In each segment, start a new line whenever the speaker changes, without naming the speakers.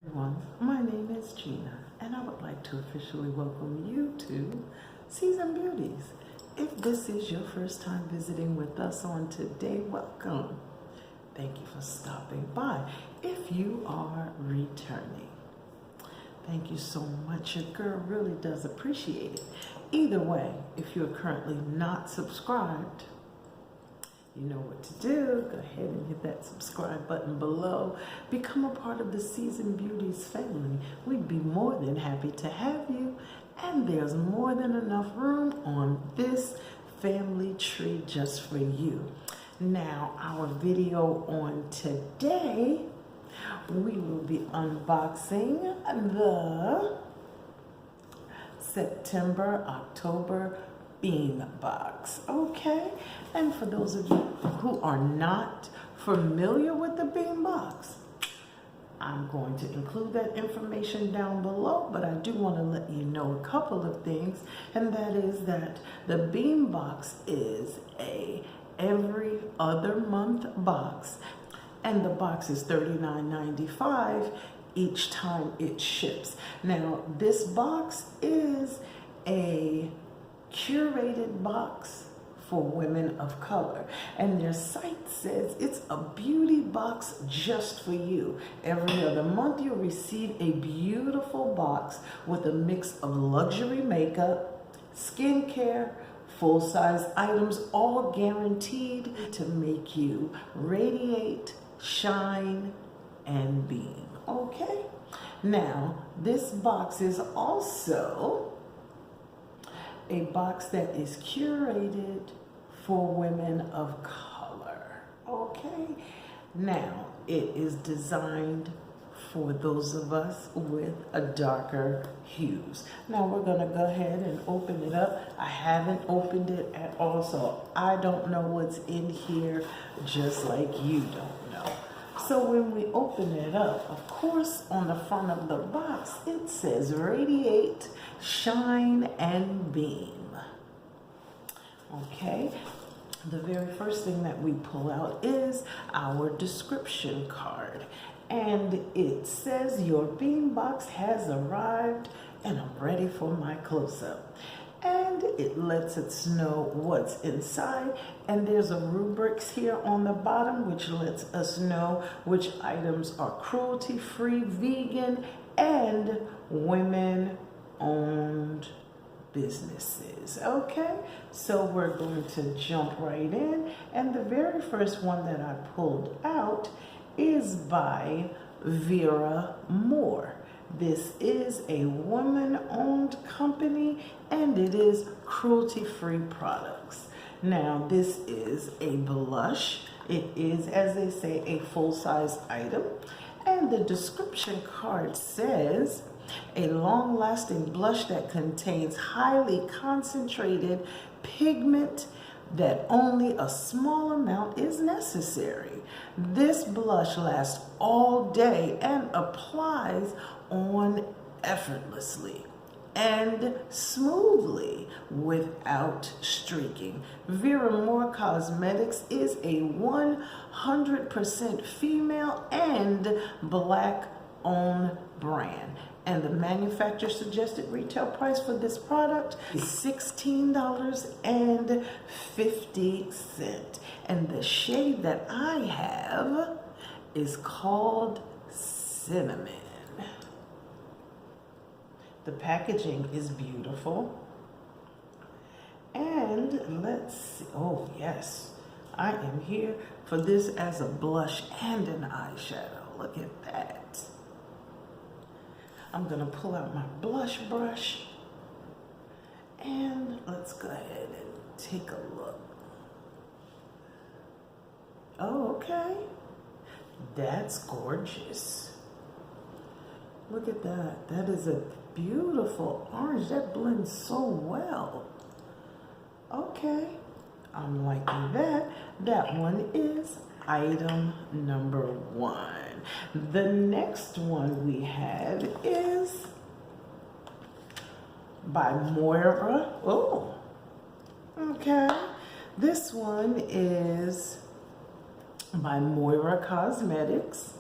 Everyone, my name is Gina, and I would like to officially welcome you to Seasoned Beauties. If this is your first time visiting with us on today, welcome. Thank you for stopping by. If you are returning, thank you so much. Your girl really does appreciate it. Either way, if you're currently not subscribed, you know what to do. Go ahead and hit that subscribe button below. Become a part of the Seasoned Beauties family. We'd be more than happy to have you. And there's more than enough room on this family tree just for you. Now, our video on today, we will be unboxing the September-October Beem Box, okay? And for those of you who are not familiar with the Beem Box, I'm going to include that information down below, but I do want to let you know a couple of things, and that is that the Beem Box is a every other month box, and the box is $39.95 each time it ships. Now, this box is a curated box for women of color, and their site says it's a beauty box just for you. Every other month you'll receive a beautiful box with a mix of luxury makeup, skincare, full-size items, all guaranteed to make you radiate, shine, and beam. Okay? Now, this box is also a box that is curated for women of color. Okay? Now, it is designed for those of us with a darker hues. Now, we're gonna go ahead and open it up. I haven't opened it at all, so I don't know what's in here, just like you don't know. So when we open it up, of course, on the front of the box, it says radiate, shine, and beam. Okay, the very first thing that we pull out is our description card. And it says your Beem Box has arrived and I'm ready for my close-up. And it lets us know what's inside, and there's a rubrics here on the bottom which lets us know which items are cruelty-free, vegan, and women-owned businesses. Okay, so we're going to jump right in, and the very first one that I pulled out is by Vera Moore. This is a woman-owned company, and it is cruelty-free products. Now, this is a blush. It is, as they say, a full-size item. And the description card says, a long-lasting blush that contains highly concentrated pigment that only a small amount is necessary. This blush lasts all day and applies on effortlessly and smoothly without streaking. Vera Moore Cosmetics is a 100% female and black-owned brand. And the manufacturer suggested retail price for this product is $16.50. And the shade that I have is called Cinnamon. The packaging is beautiful. And let's see, oh yes, I am here for this as a blush and an eyeshadow. Look at that. I'm gonna pull out my blush brush and let's go ahead and take a look. Oh, okay. That's gorgeous. Look at that. That is a beautiful orange. That blends so well. Okay. I'm liking that. That one is item number 1. The next one we have is by Moira. Oh, okay. This one is by Moira Cosmetics.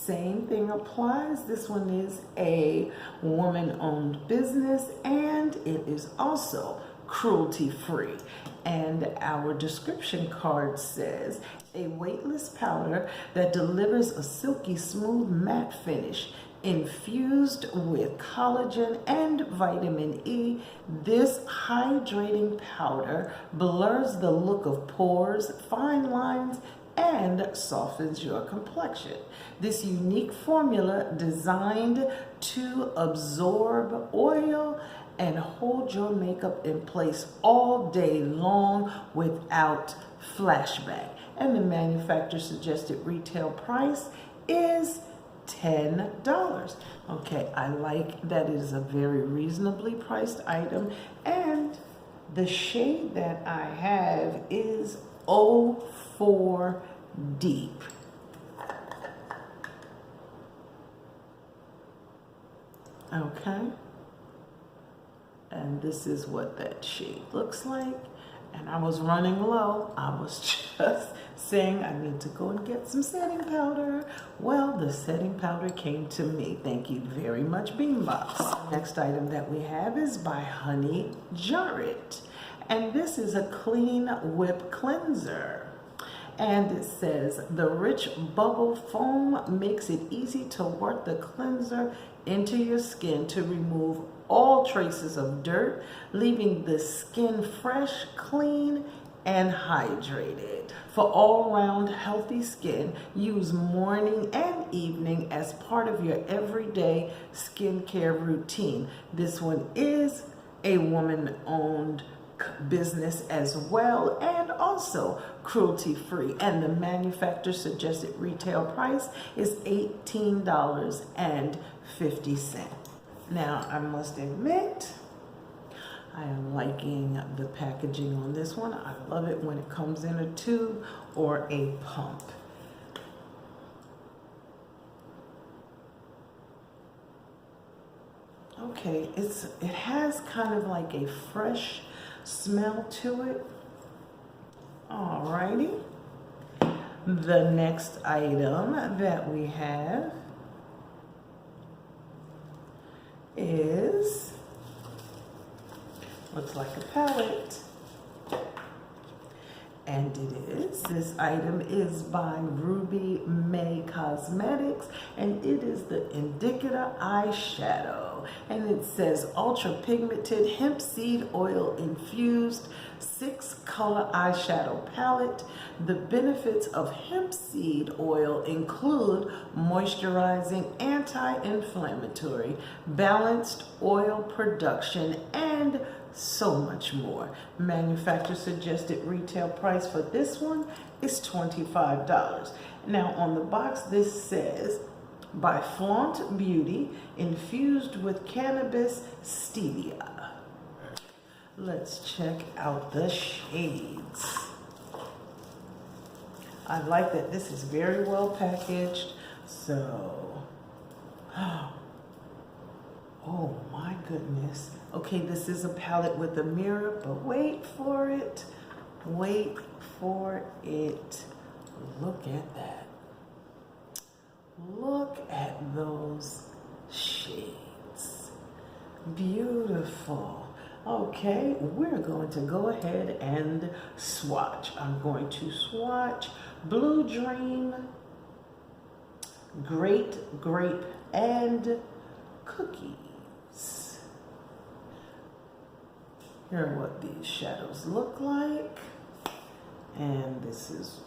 Same thing applies. This one is a woman-owned business, and it is also cruelty-free. And our description card says, a weightless powder that delivers a silky smooth matte finish infused with collagen and vitamin E. This hydrating powder blurs the look of pores, fine lines, and softens your complexion. This unique formula designed to absorb oil and hold your makeup in place all day long without flashback. And the manufacturer suggested retail price is $10. Okay, I like that it is a very reasonably priced item, and the shade that I have is 04 Deep. Okay, and this is what that shade looks like. And I was running low. I was just saying I need to go and get some setting powder. Well, the setting powder came to me. Thank you very much, Beem Box. Next item that we have is by Honey Jarrett. And this is a clean whip cleanser. And it says, the rich bubble foam makes it easy to work the cleanser into your skin to remove all traces of dirt, leaving the skin fresh, clean, and hydrated. For all-round healthy skin, use morning and evening as part of your everyday skincare routine. This one is a woman-owned business as well, and also cruelty-free, and the manufacturer suggested retail price is $18.50. Now, I must admit, I am liking the packaging on this one. I love it when it comes in a tube or a pump. Okay, it has kind of like a fresh smell to it. Alrighty. The next item that we have is, looks like a palette, and it is. This item is by Ruby May Cosmetics, and it is the Indicator eyeshadow, and it says ultra pigmented hemp seed oil infused 6-color eyeshadow palette. The benefits of hemp seed oil include moisturizing, anti-inflammatory, balanced oil production, and so much more. Manufacturer suggested retail price for this one is $25. Now on the box this says, by Seasoned Beauty, infused with cannabis stevia. Let's check out the shades. I like that this is very well packaged. So, oh my goodness. Okay, this is a palette with a mirror, but wait for it. Wait for it. Look at that. Look at those shades. Beautiful. Okay, we're going to go ahead and swatch. I'm going to swatch Blue Dream, Great Grape, and Cookies. Here are what these shadows look like. And this is,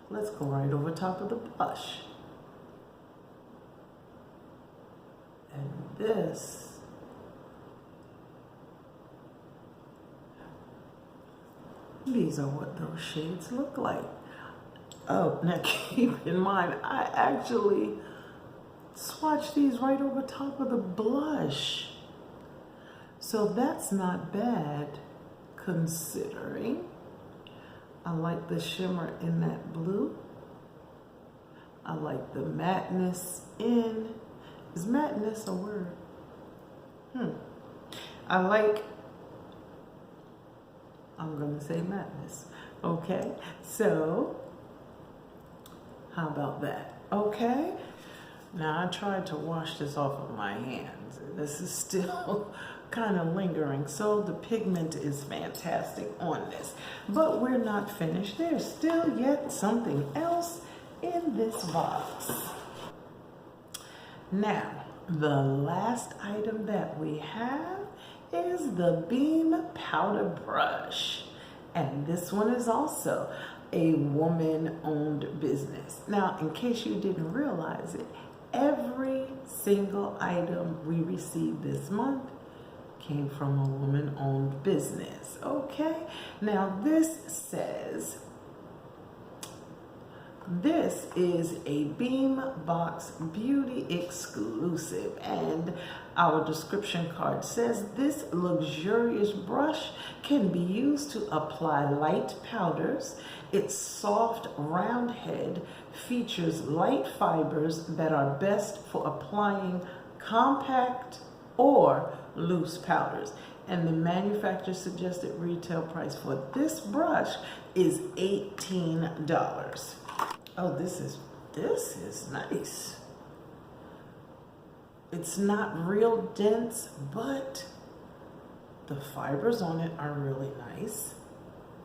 let's go right over top of the blush. And this, these are what those shades look like. Oh, now keep in mind, I actually swatched these right over top of the blush. So that's not bad considering. I like the shimmer in that blue. I like the matteness in, is matteness a word? I like, I'm gonna say madness. Okay, so How about that? Okay. Now I tried to wash this off of my hands. This is still kind of lingering, so the pigment is fantastic on this. But we're not finished. There's still yet something else in this box. Now, the last item that we have is the Beem powder brush. And this one is also a woman-owned business. Now, in case you didn't realize it, every single item we received this month came from a woman-owned business. Okay? Now, this says, this is a Beem Box Beauty exclusive, and our description card says this luxurious brush can be used to apply light powders. Its soft round head features light fibers that are best for applying compact or loose powders. And the manufacturer suggested retail price for this brush is $18. Oh, this is nice. It's not real dense, but the fibers on it are really nice.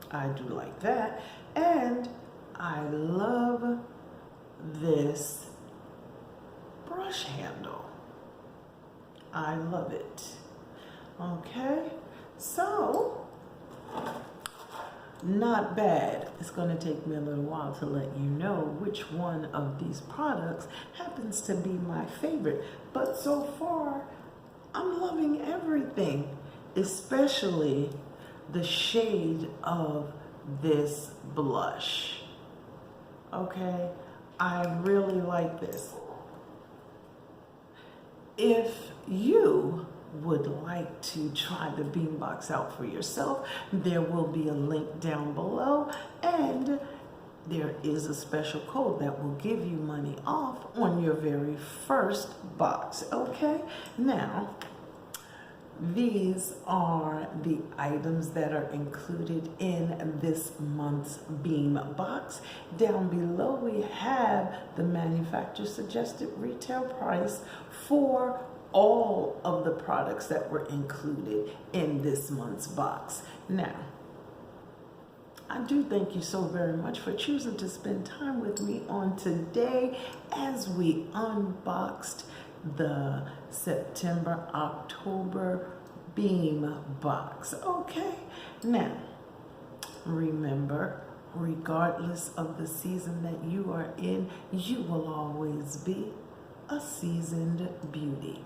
I do like that. And I love this brush handle. I love it. Okay, so not bad. It's going to take me a little while to let you know which one of these products happens to be my favorite. But so far, I'm loving everything, especially the shade of this blush. Okay, I really like this. If you would like to try the Beem Box out for yourself, there will be a link down below, and there is a special code that will give you money off on your very first box. Okay, now these are the items that are included in this month's Beem Box. Down below we have the manufacturer suggested retail price for all of the products that were included in this month's box. Now, I do thank you so very much for choosing to spend time with me on today as we unboxed the September-October Beem Box. Okay, now remember, regardless of the season that you are in, you will always be a seasoned beauty.